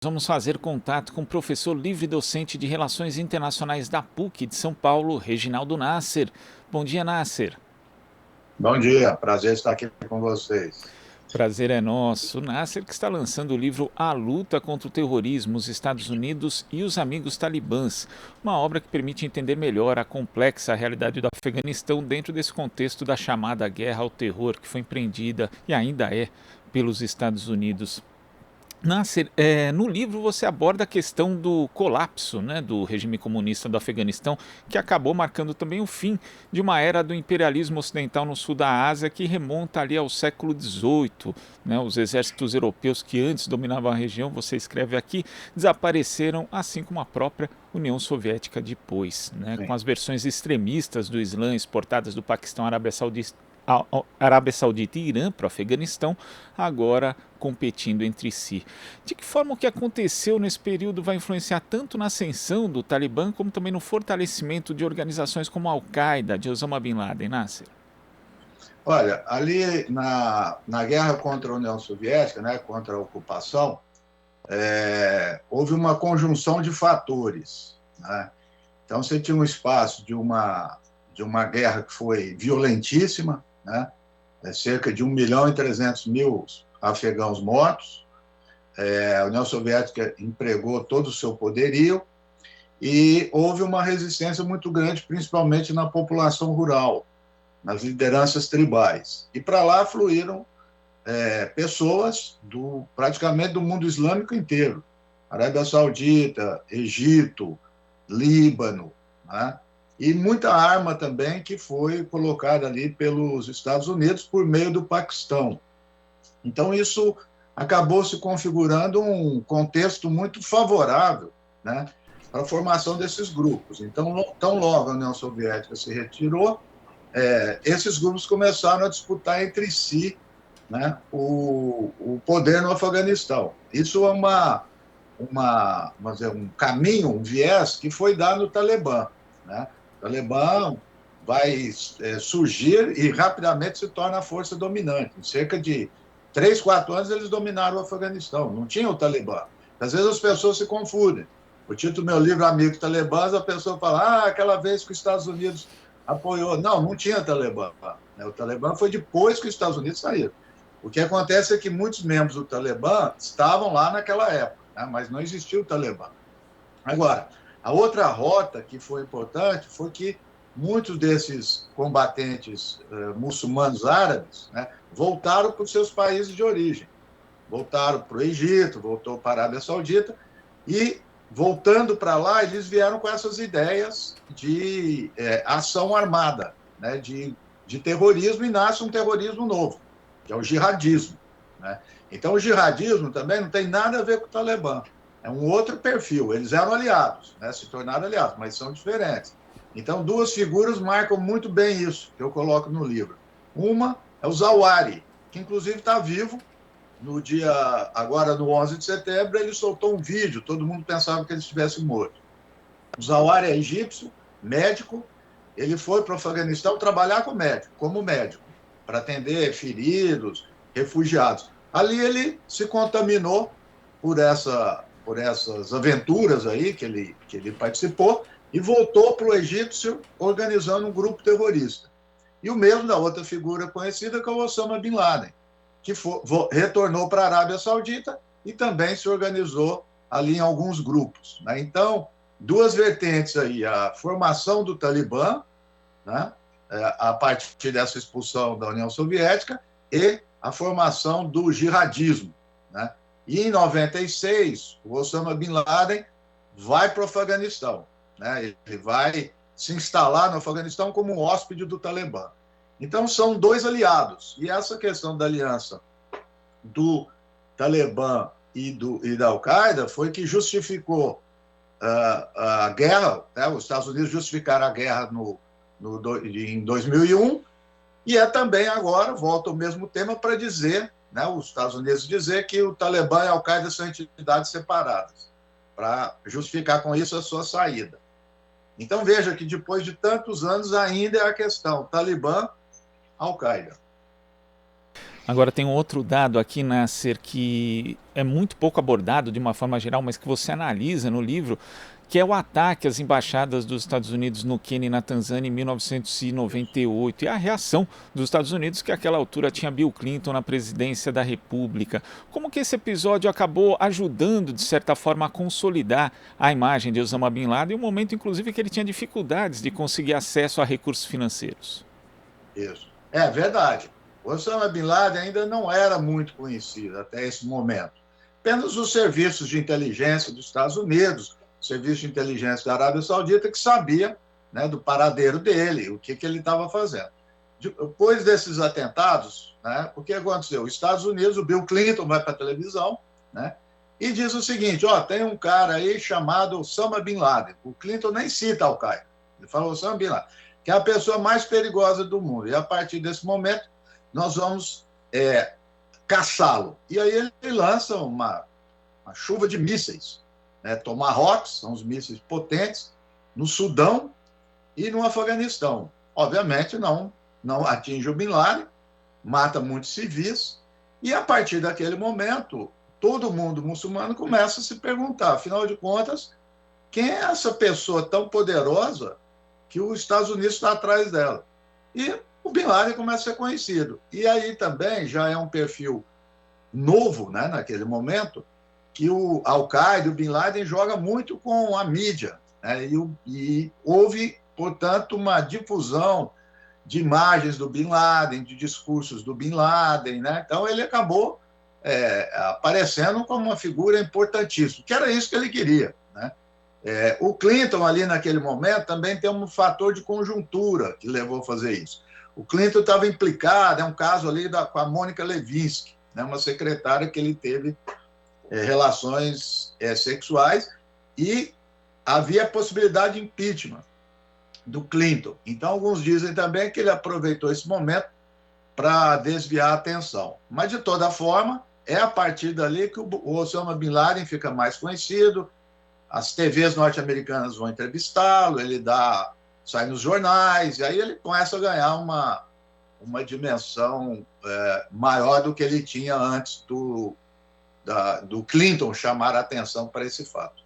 Vamos fazer contato com o professor livre-docente de Relações Internacionais da PUC de São Paulo, Reginaldo Nasser. Bom dia, Nasser. Bom dia, prazer estar aqui com vocês. Prazer é nosso. Nasser, que está lançando o livro A Luta contra o Terrorismo, os Estados Unidos e os Amigos Talibãs, uma obra que permite entender melhor a complexa realidade do Afeganistão dentro desse contexto da chamada guerra ao terror que foi empreendida e ainda é pelos Estados Unidos. Nasser, no livro você aborda a questão do colapso, né, do regime comunista do Afeganistão, que acabou marcando também o fim de uma era do imperialismo ocidental no sul da Ásia, que remonta ali ao século XVIII. Né, os exércitos europeus que antes dominavam a região, você escreve aqui, desapareceram, assim como a própria União Soviética depois, né, com Sim. as versões extremistas do Islã exportadas do Paquistão, Arábia Saudita e Irã para o Afeganistão, agora competindo entre si. De que forma o que aconteceu nesse período vai influenciar tanto na ascensão do Talibã, como também no fortalecimento de organizações como a Al-Qaeda, de Osama Bin Laden, Nasser? Olha, ali na guerra contra a União Soviética, né, contra a ocupação, houve uma conjunção de fatores, né? Então, você tinha um espaço de uma guerra que foi violentíssima, né? Cerca de 1.300.000 afegãos mortos. A União Soviética empregou todo o seu poderio e houve uma resistência muito grande, principalmente na população rural, nas lideranças tribais. E para lá fluíram pessoas praticamente do mundo islâmico inteiro. Arábia Saudita, Egito, Líbano, né? E muita arma também que foi colocada ali pelos Estados Unidos por meio do Paquistão. Então, isso acabou se configurando um contexto muito favorável, né, para a formação desses grupos. Então, tão logo a União Soviética se retirou, esses grupos começaram a disputar entre si, né, o poder no Afeganistão. Isso é vamos dizer, um caminho, um viés que foi dado no Talibã, né? O Talibã vai surgir e rapidamente se torna a força dominante. Em cerca de 3, 4 anos eles dominaram o Afeganistão, não tinha o Talibã. Às vezes as pessoas se confundem. O título do meu livro, Amigos Talibãs, a pessoa fala, aquela vez que os Estados Unidos apoiou. Não, não tinha Talibã. O Talibã foi depois que os Estados Unidos saíram. O que acontece é que muitos membros do Talibã estavam lá naquela época, né, mas não existia o Talibã. Agora, a outra rota que foi importante foi que muitos desses combatentes muçulmanos árabes, né, voltaram para os seus países de origem. Voltaram para o Egito, voltou para a Arábia Saudita, e voltando para lá, eles vieram com essas ideias de ação armada, né, de terrorismo, e nasce um terrorismo novo, que é o jihadismo, né? Então, o jihadismo também não tem nada a ver com o Talibã. É um outro perfil. Eles eram aliados, né? Se tornaram aliados, mas são diferentes. Então, duas figuras marcam muito bem isso, que eu coloco no livro. Uma é o Zawahiri, que inclusive está vivo. Agora no 11 de setembro, ele soltou um vídeo, todo mundo pensava que ele estivesse morto. O Zawahiri é egípcio, médico, ele foi para o Afeganistão trabalhar como médico, para atender feridos, refugiados. Ali ele se contaminou por essas aventuras aí que ele participou e voltou para o Egito organizando um grupo terrorista. E o mesmo da outra figura conhecida, que é o Osama Bin Laden, que retornou para a Arábia Saudita e também se organizou ali em alguns grupos, né? Então, duas vertentes aí, a formação do Talibã, né, a partir dessa expulsão da União Soviética, e a formação do jihadismo, né? E em 96, o Osama Bin Laden vai para o Afeganistão, né? Ele vai se instalar no Afeganistão como um hóspede do Talibã. Então, são dois aliados. E essa questão da aliança do Talibã e da Al-Qaeda foi que justificou a guerra, né? Os Estados Unidos justificaram a guerra em 2001, e também agora, volta ao mesmo tema para dizer, né, os Estados Unidos dizer que o Talibã e a Al-Qaeda são entidades separadas, para justificar com isso a sua saída. Então, veja que depois de tantos anos ainda é a questão Talibã, Al-Qaeda. Agora tem um outro dado aqui, Nasser, que é muito pouco abordado de uma forma geral, mas que você analisa no livro, que é o ataque às embaixadas dos Estados Unidos no Quênia e na Tanzânia em 1998 e a reação dos Estados Unidos, que àquela altura tinha Bill Clinton na presidência da República. Como que esse episódio acabou ajudando, de certa forma, a consolidar a imagem de Osama Bin Laden, em um momento, inclusive, que ele tinha dificuldades de conseguir acesso a recursos financeiros? Isso. É verdade. Osama Bin Laden ainda não era muito conhecido até esse momento. Apenas os serviços de inteligência dos Estados Unidos, o serviço de inteligência da Arábia Saudita, que sabia, né, do paradeiro dele, o que ele estava fazendo. Depois desses atentados, né, o que aconteceu? Os Estados Unidos, o Bill Clinton vai para a televisão, né, e diz o seguinte: tem um cara aí chamado Osama Bin Laden. O Clinton nem cita Al-Qaeda. Ele fala Osama Bin Laden, que é a pessoa mais perigosa do mundo. E a partir desse momento, nós vamos caçá-lo. E aí ele lança uma chuva de mísseis, né? Tomahawks, são os mísseis potentes, no Sudão e no Afeganistão. Obviamente não atinge o Bin Laden, mata muitos civis, e a partir daquele momento, todo mundo muçulmano começa a se perguntar, afinal de contas, quem é essa pessoa tão poderosa que os Estados Unidos está atrás dela? E o Bin Laden começa a ser conhecido. E aí também já é um perfil novo, né, naquele momento, que o Al-Qaeda e o Bin Laden joga muito com a mídia, né, e houve, portanto, uma difusão de imagens do Bin Laden, de discursos do Bin Laden, né? Então ele acabou aparecendo como uma figura importantíssima, que era isso que ele queria, né? O Clinton, ali naquele momento, também tem um fator de conjuntura que levou a fazer isso. O Clinton estava implicado, é um caso ali com a Mônica Lewinsky, né, uma secretária que ele teve relações sexuais, e havia a possibilidade de impeachment do Clinton. Então, alguns dizem também que ele aproveitou esse momento para desviar a atenção. Mas, de toda forma, é a partir dali que o Osama Bin Laden fica mais conhecido, as TVs norte-americanas vão entrevistá-lo, ele sai nos jornais, e aí ele começa a ganhar uma dimensão maior do que ele tinha antes do Clinton chamar a atenção para esse fato.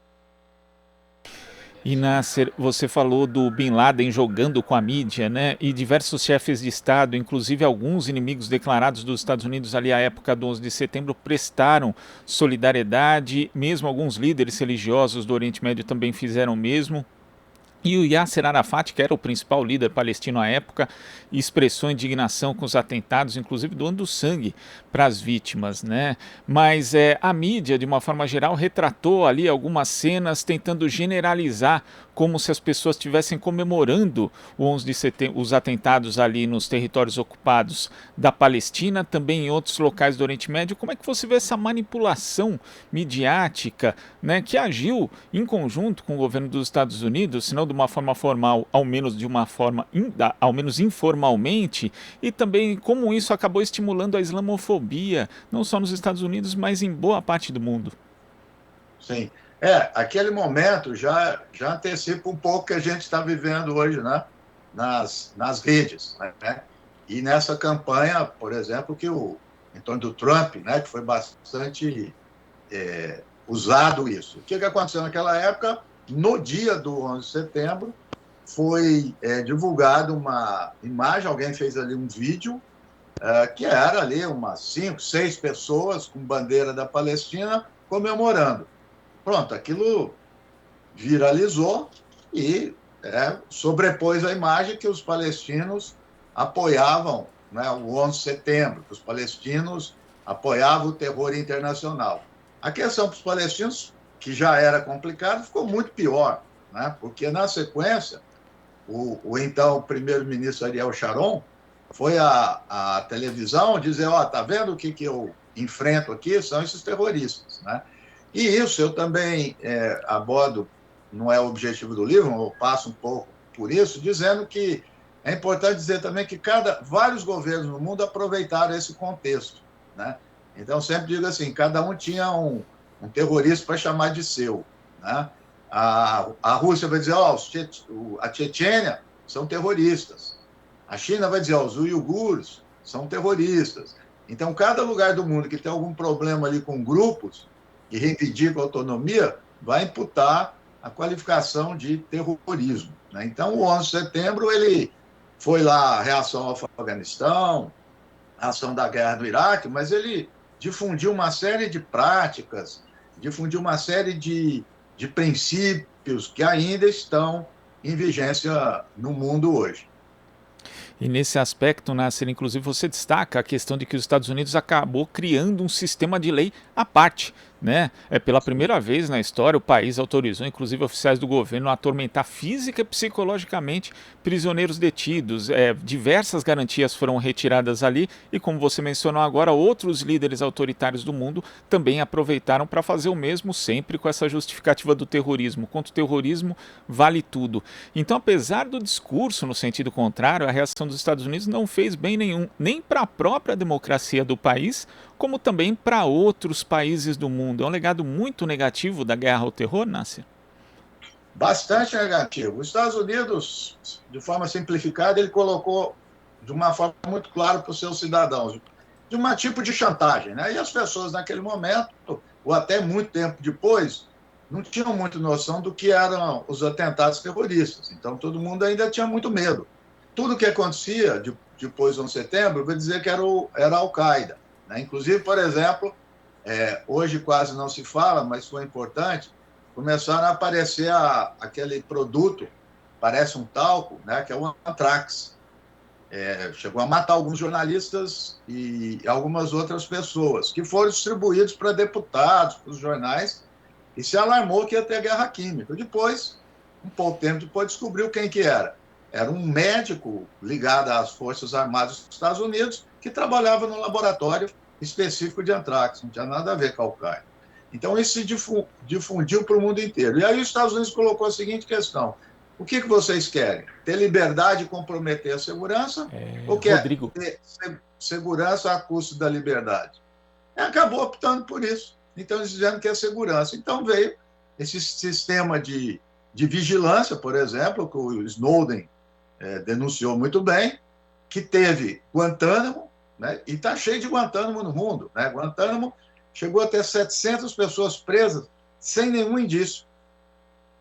E Nasser, você falou do Bin Laden jogando com a mídia, né? E diversos chefes de Estado, inclusive alguns inimigos declarados dos Estados Unidos ali à época do 11 de setembro, prestaram solidariedade, mesmo alguns líderes religiosos do Oriente Médio também fizeram o mesmo. E o Yasser Arafat, que era o principal líder palestino à época, expressou indignação com os atentados, inclusive doando sangue para as vítimas, né? Mas a mídia, de uma forma geral, retratou ali algumas cenas tentando generalizar como se as pessoas estivessem comemorando o 11 de setembro, os atentados ali nos territórios ocupados da Palestina, também em outros locais do Oriente Médio. Como é que você vê essa manipulação midiática, né, que agiu em conjunto com o governo dos Estados Unidos, se não de uma forma formal, ao menos de uma forma, ao menos informalmente, e também como isso acabou estimulando a islamofobia, não só nos Estados Unidos, mas em boa parte do mundo? Sim. Aquele momento já antecipa um pouco o que a gente está vivendo hoje, né? nas redes, né? E nessa campanha, por exemplo, em torno do Trump, né? Que foi bastante usado isso. O que aconteceu naquela época? No dia do 11 de setembro, foi divulgada uma imagem, alguém fez ali um vídeo, que era ali umas 5, 6 pessoas com bandeira da Palestina comemorando. Pronto, aquilo viralizou e sobrepôs a imagem que os palestinos apoiavam, né, o 11 de setembro, que os palestinos apoiavam o terror internacional. A questão para os palestinos, que já era complicado, ficou muito pior, né, porque, na sequência, o então primeiro-ministro Ariel Sharon foi à televisão dizer: tá vendo o que eu enfrento aqui? São esses terroristas, né? E isso eu também abordo, não é o objetivo do livro, eu passo um pouco por isso, dizendo que é importante dizer também que vários governos no mundo aproveitaram esse contexto, né? Então, sempre digo assim, cada um tinha um terrorista para chamar de seu, né? A Rússia vai dizer: a Chechênia são terroristas. A China vai dizer: os uigures são terroristas. Então, cada lugar do mundo que tem algum problema ali com grupos que reivindicam autonomia vai imputar a qualificação de terrorismo, né? Então, o 11 de setembro ele foi lá a reação ao Afeganistão, a ação da guerra do Iraque, mas ele difundiu uma série de práticas, difundiu uma série de princípios que ainda estão em vigência no mundo hoje. E nesse aspecto, Nasser, inclusive você destaca a questão de que os Estados Unidos acabou criando um sistema de lei à parte, né? Pela primeira vez na história o país autorizou, inclusive oficiais do governo, a atormentar física e psicologicamente prisioneiros detidos. Diversas garantias foram retiradas ali e, como você mencionou agora, outros líderes autoritários do mundo também aproveitaram para fazer o mesmo, sempre com essa justificativa do terrorismo. Contra o terrorismo vale tudo. Então, apesar do discurso no sentido contrário, a reação dos Estados Unidos não fez bem nenhum, nem para a própria democracia do país, como também para outros países do mundo. É um legado muito negativo da guerra ao terror, Nasser? Bastante negativo. Os Estados Unidos, de forma simplificada, ele colocou de uma forma muito clara para os seus cidadãos, de um tipo de chantagem, né? E as pessoas, naquele momento, ou até muito tempo depois, não tinham muita noção do que eram os atentados terroristas. Então, todo mundo ainda tinha muito medo. Tudo que acontecia depois do 11 de setembro, eu vou dizer que era a Al-Qaeda, né? Inclusive, por exemplo, hoje quase não se fala, mas foi importante, começaram a aparecer aquele produto, parece um talco, né, que é o Anthrax. Chegou a matar alguns jornalistas e algumas outras pessoas, que foram distribuídos para deputados, para os jornais, e se alarmou que ia ter guerra química. Depois, um pouco tempo depois, descobriu quem que era. Era um médico ligado às Forças Armadas dos Estados Unidos que trabalhava no laboratório específico de Anthrax, não tinha nada a ver com a Al-Qaeda. Então, isso se difundiu para o mundo inteiro. E aí os Estados Unidos colocou a seguinte questão: o que vocês querem? Ter liberdade e comprometer a segurança? Ou quer Rodrigo. ter segurança a custo da liberdade? Acabou optando por isso. Então, eles dizendo que é segurança. Então, veio esse sistema de vigilância, por exemplo, que o Snowden denunciou muito bem, que teve Guantánamo, né? E está cheio de Guantánamo no mundo, né? Guantánamo chegou a ter 700 pessoas presas sem nenhum indício.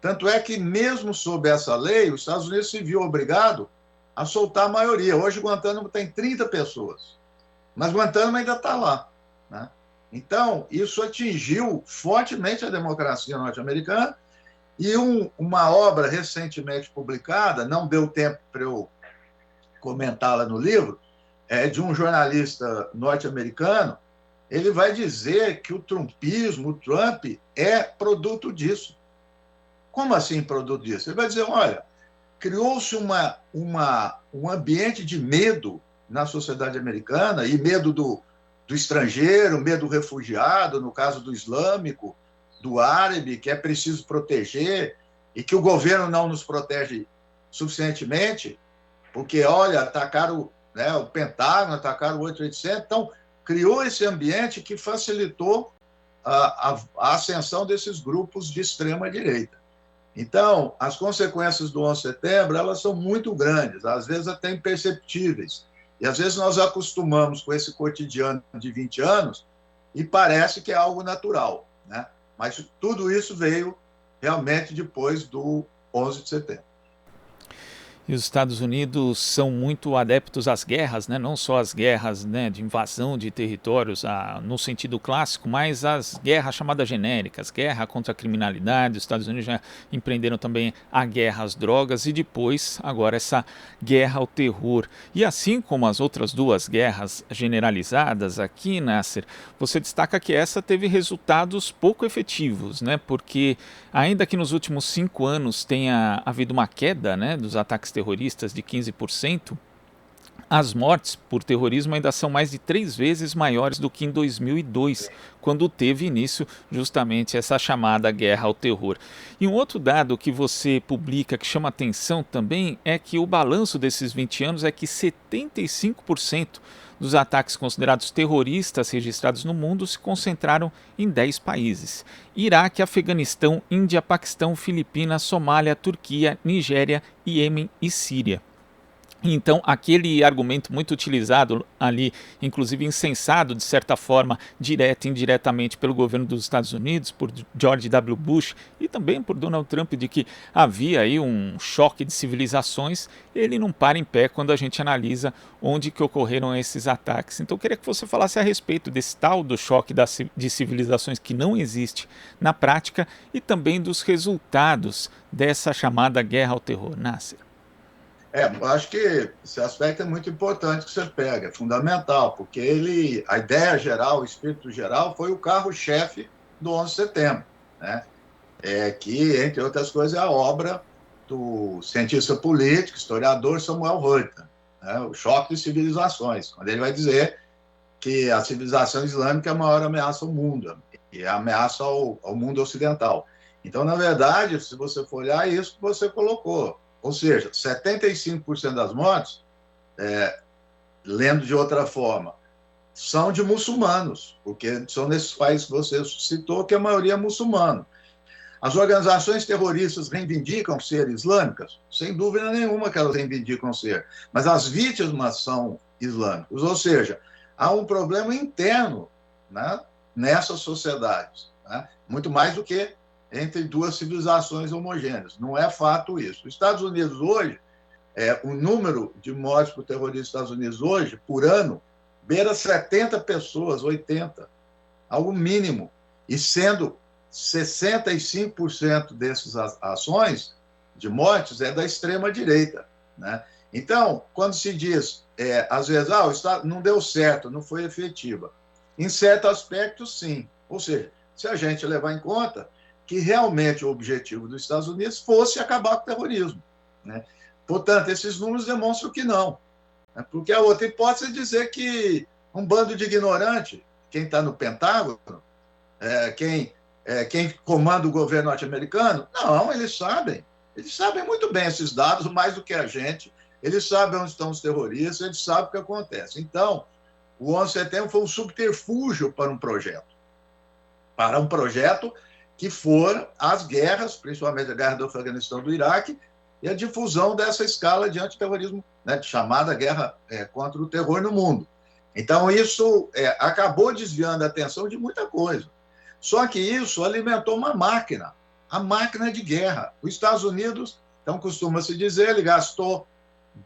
Tanto é que, mesmo sob essa lei, os Estados Unidos se viu obrigado a soltar a maioria. Hoje, Guantánamo tem 30 pessoas, mas Guantánamo ainda está lá, né? Então, isso atingiu fortemente a democracia norte-americana e uma obra recentemente publicada, não deu tempo para eu comentá-la no livro, é de um jornalista norte-americano. Ele vai dizer que o trumpismo, o Trump, é produto disso. Como assim produto disso? Ele vai dizer, olha, criou-se um ambiente de medo na sociedade americana, e medo do estrangeiro, medo do refugiado, no caso do islâmico, do árabe, que é preciso proteger, e que o governo não nos protege suficientemente, porque, olha, atacaram, né, o Pentágono, atacaram o 887, então criou esse ambiente que facilitou a ascensão desses grupos de extrema-direita. Então, as consequências do 11 de setembro, elas são muito grandes, às vezes até imperceptíveis. E às vezes nós acostumamos com esse cotidiano de 20 anos e parece que é algo natural, né? Mas tudo isso veio realmente depois do 11 de setembro. E os Estados Unidos são muito adeptos às guerras, né? Não só as guerras, né, de invasão de territórios no sentido clássico, mas as guerras chamadas genéricas, guerra contra a criminalidade. Os Estados Unidos já empreenderam também a guerra às drogas e depois, agora, essa guerra ao terror. E assim como as outras duas guerras generalizadas aqui, Nasser, você destaca que essa teve resultados pouco efetivos, né? Porque ainda que nos últimos 5 anos tenha havido uma queda, né, dos ataques terroristas de 15%, as mortes por terrorismo ainda são mais de 3 vezes maiores do que em 2002, quando teve início justamente essa chamada guerra ao terror. E um outro dado que você publica que chama atenção também é que o balanço desses 20 anos é que 75% dos ataques considerados terroristas registrados no mundo se concentraram em 10 países: Iraque, Afeganistão, Índia, Paquistão, Filipinas, Somália, Turquia, Nigéria, Iêmen e Síria. Então, aquele argumento muito utilizado ali, inclusive incensado de certa forma, direta e indiretamente pelo governo dos Estados Unidos, por George W. Bush e também por Donald Trump, de que havia aí um choque de civilizações, ele não para em pé quando a gente analisa onde que ocorreram esses ataques. Então, eu queria que você falasse a respeito desse tal do choque de civilizações que não existe na prática e também dos resultados dessa chamada guerra ao terror. Nasser. Eu acho que esse aspecto é muito importante que você pega, é fundamental, porque a ideia geral, o espírito geral, foi o carro-chefe do 11 de setembro, né? Que, entre outras coisas, é a obra do cientista político, historiador Samuel Huntington, né? O choque de civilizações, quando ele vai dizer que a civilização islâmica é a maior ameaça ao mundo, e é a ameaça ao mundo ocidental. Então, na verdade, se você for olhar, é isso que você colocou. Ou seja, 75% das mortes, lendo de outra forma, são de muçulmanos, porque são nesses países que você citou que a maioria é muçulmano. As organizações terroristas reivindicam ser islâmicas? Sem dúvida nenhuma que elas reivindicam ser, mas as vítimas são islâmicas, ou seja, há um problema interno, né, nessas sociedades, né, muito mais do que entre duas civilizações homogêneas. Não é fato isso. Os Estados Unidos hoje, o número de mortes por terrorismo nos Estados Unidos hoje, por ano, beira 70 pessoas, 80, algo mínimo. E sendo 65% dessas ações de mortes é da extrema-direita, né? Então, quando se diz, às vezes, o Estado não deu certo, não foi efetiva. Em certo aspecto, sim. Ou seja, se a gente levar em conta que realmente o objetivo dos Estados Unidos fosse acabar com o terrorismo, né? Portanto, esses números demonstram que não, né? Porque a outra hipótese é dizer que um bando de ignorante, quem está no Pentágono, quem comanda o governo norte-americano, não, eles sabem muito bem esses dados, mais do que a gente, eles sabem onde estão os terroristas, eles sabem o que acontece. Então, o 11 de setembro foi um subterfúgio para um projeto que foram as guerras, principalmente a guerra do Afeganistão e do Iraque, e a difusão dessa escala de antiterrorismo, né, chamada guerra contra o terror no mundo. Então, isso acabou desviando a atenção de muita coisa. Só que isso alimentou uma máquina, a máquina de guerra. Os Estados Unidos, então costuma-se dizer, ele gastou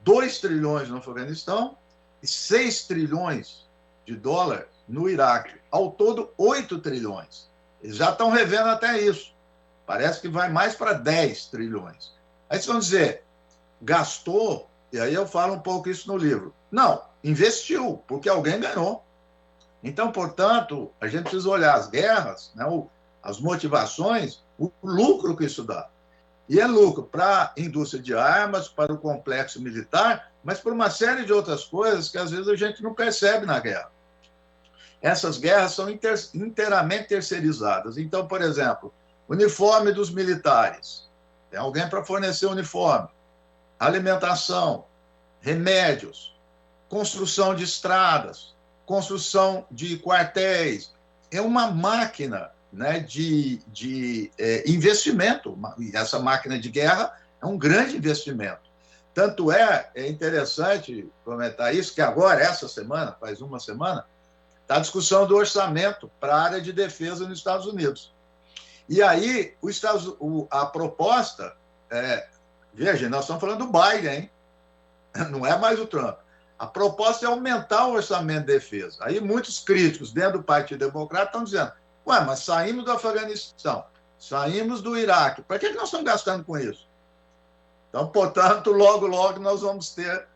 2 trilhões no Afeganistão e 6 trilhões de dólares no Iraque. Ao todo, 8 trilhões. Eles já estão revendo até isso. Parece que vai mais para 10 trilhões. Aí vocês vão dizer, gastou, e aí eu falo um pouco isso no livro. Não, investiu, porque alguém ganhou. Então, portanto, a gente precisa olhar as guerras, né, as motivações, o lucro que isso dá. E é lucro para a indústria de armas, para o complexo militar, mas para uma série de outras coisas que às vezes a gente não percebe na guerra. Essas guerras são inteiramente terceirizadas. Então, por exemplo, uniforme dos militares. Tem alguém para fornecer uniforme. Alimentação, remédios, construção de estradas, construção de quartéis. É uma máquina, né, de investimento. Essa máquina de guerra é um grande investimento. Tanto é interessante comentar isso, que agora, essa semana, faz uma semana, está a discussão do orçamento para a área de defesa nos Estados Unidos. E aí, a proposta, veja, nós estamos falando do Biden, hein? Não é mais o Trump. A proposta é aumentar o orçamento de defesa. Aí muitos críticos dentro do Partido Democrata estão dizendo, mas saímos do Afeganistão, saímos do Iraque, para que nós estamos gastando com isso? Então, portanto, logo, logo nós vamos ter,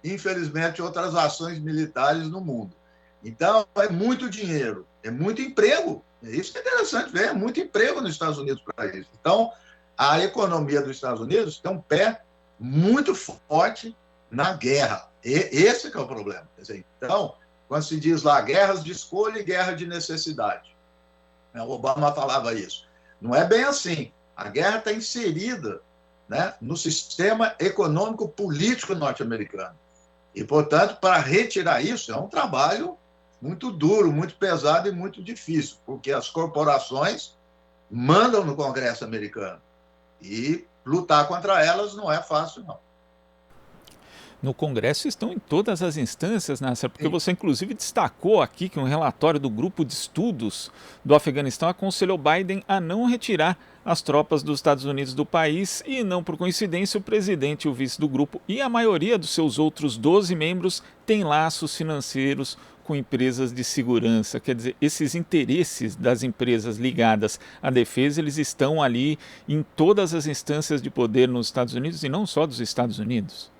infelizmente, outras ações militares no mundo. Então, é muito dinheiro, é muito emprego. É isso que é interessante ver, é muito emprego nos Estados Unidos para isso. Então, a economia dos Estados Unidos tem um pé muito forte na guerra. Esse que é o problema. Então, quando se diz lá guerras de escolha e guerra de necessidade, o Obama falava isso. Não é bem assim. A guerra está inserida, né, no sistema econômico político norte-americano. E, portanto, para retirar isso é um trabalho muito duro, muito pesado e muito difícil, porque as corporações mandam no Congresso americano. E lutar contra elas não é fácil, não. No Congresso estão em todas as instâncias, Nasser, porque você inclusive destacou aqui que um relatório do grupo de estudos do Afeganistão aconselhou Biden a não retirar as tropas dos Estados Unidos do país e não por coincidência o presidente e o vice do grupo e a maioria dos seus outros 12 membros têm laços financeiros com empresas de segurança. Quer dizer, esses interesses das empresas ligadas à defesa, eles estão ali em todas as instâncias de poder nos Estados Unidos e não só dos Estados Unidos.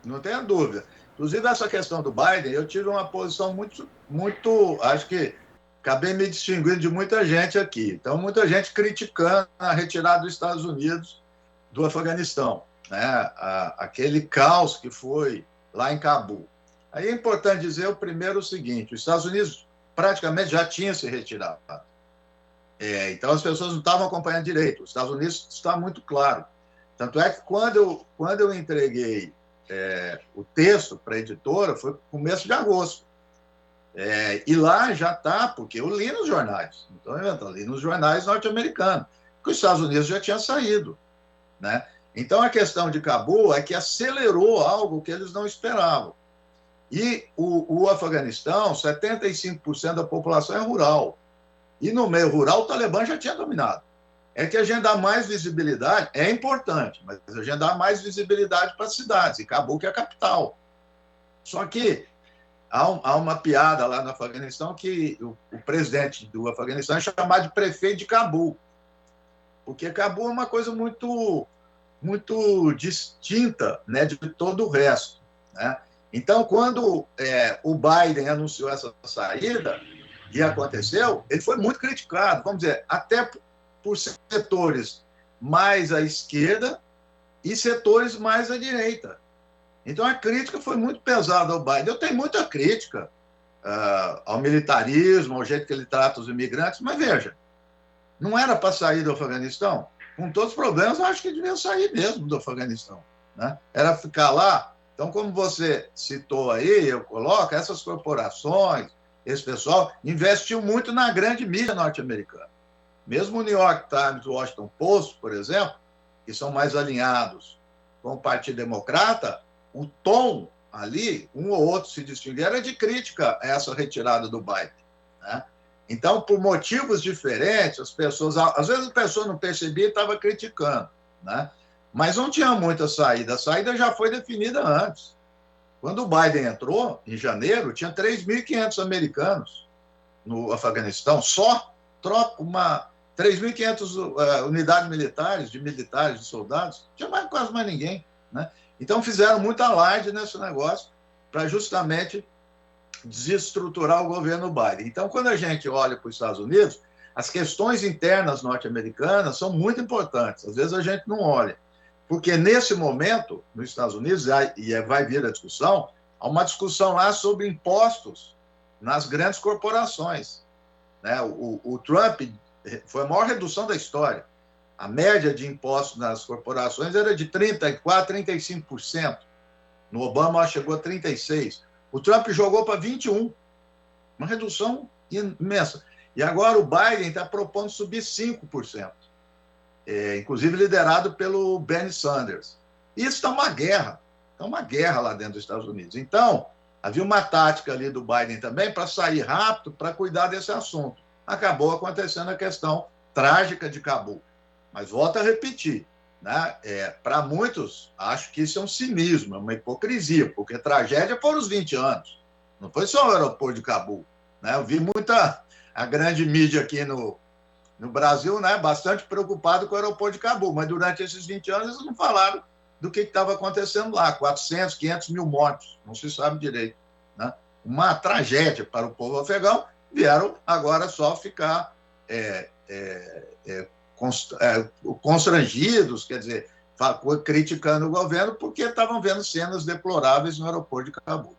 Não tenha dúvida. Inclusive, essa questão do Biden, eu tive uma posição muito, acho que acabei me distinguindo de muita gente aqui. Então, muita gente criticando a retirada dos Estados Unidos do Afeganistão, né? Aquele caos que foi lá em Cabul. Aí é importante dizer primeiro o seguinte, os Estados Unidos praticamente já tinham se retirado. Então, as pessoas não estavam acompanhando direito. Os Estados Unidos está muito claro. Tanto é que quando eu entreguei o texto para a editora, foi no começo de agosto. E lá já está, porque eu li nos jornais. Então, eu li nos jornais norte-americanos, que os Estados Unidos já tinha saído, né? Então, a questão de Cabul é que acelerou algo que eles não esperavam. E o Afeganistão, 75% da população é rural. E no meio rural, o Talibã já tinha dominado. É que a gente dá mais visibilidade, é importante, mas a gente dá mais visibilidade para as cidades, e Cabul que é a capital. Só que há uma piada lá no Afeganistão que o presidente do Afeganistão é chamado de prefeito de Cabul, porque Cabul é uma coisa muito, muito distinta, né, de todo o resto, né? Então, quando o Biden anunciou essa saída, e aconteceu, ele foi muito criticado, vamos dizer, até por setores mais à esquerda e setores mais à direita. Então, a crítica foi muito pesada ao Biden. Eu tenho muita crítica ao militarismo, ao jeito que ele trata os imigrantes, mas veja, não era para sair do Afeganistão? Com todos os problemas, eu acho que devia sair mesmo do Afeganistão, né? Era ficar lá. Então, como você citou aí, eu coloco, essas corporações, esse pessoal, investiu muito na grande mídia norte-americana. Mesmo o New York Times e o Washington Post, por exemplo, que são mais alinhados com o Partido Democrata, o tom ali, um ou outro se distinguir, era de crítica a essa retirada do Biden, né? Então, por motivos diferentes, as pessoas, às vezes a pessoa não percebia e estava criticando, né? Mas não tinha muita saída. A saída já foi definida antes. Quando o Biden entrou, em janeiro, tinha 3.500 americanos no Afeganistão, só 3.500 unidades militares, de soldados, não tinha quase mais ninguém, né? Então, fizeram muita alarde nesse negócio para justamente desestruturar o governo Biden. Então, quando a gente olha para os Estados Unidos, as questões internas norte-americanas são muito importantes. Às vezes a gente não olha. Porque, nesse momento, nos Estados Unidos, e vai vir a discussão, há uma discussão lá sobre impostos nas grandes corporações, né? O Trump foi a maior redução da história. A média de impostos nas corporações era de 34%, 35%. No Obama chegou a 36%. O Trump jogou para 21%. Uma redução imensa. E agora o Biden está propondo subir 5%. Inclusive liderado pelo Bernie Sanders. Isso está uma guerra lá dentro dos Estados Unidos. Então, havia uma tática ali do Biden também para sair rápido, para cuidar desse assunto. Acabou acontecendo a questão trágica de Cabul. Mas volto a repetir, né? Para muitos, acho que isso é um cinismo, é uma hipocrisia, porque tragédia foram os 20 anos. Não foi só o aeroporto de Cabul, né? Eu vi a grande mídia aqui no Brasil, né, bastante preocupado com o aeroporto de Cabul, mas durante esses 20 anos eles não falaram do que estava acontecendo lá, 400, 500 mil mortos, não se sabe direito, né? Uma tragédia para o povo afegão, vieram agora só ficar constrangidos, quer dizer, criticando o governo porque estavam vendo cenas deploráveis no aeroporto de Cabul.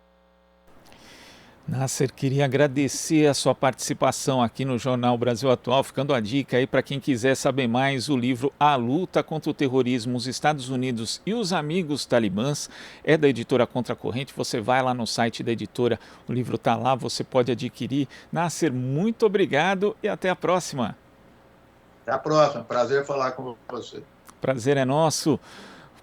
Nasser, queria agradecer a sua participação aqui no Jornal Brasil Atual, ficando a dica aí para quem quiser saber mais, o livro A Luta contra o Terrorismo, os Estados Unidos e os Amigos Talibãs, é da editora Contracorrente, você vai lá no site da editora, o livro está lá, você pode adquirir. Nasser, muito obrigado e até a próxima. Até a próxima, prazer falar com você. Prazer é nosso.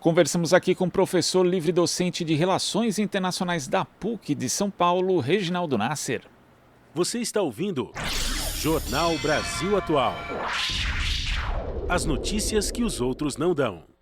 Conversamos aqui com o professor livre-docente de Relações Internacionais da PUC de São Paulo, Reginaldo Nasser. Você está ouvindo Jornal Brasil Atual. As notícias que os outros não dão.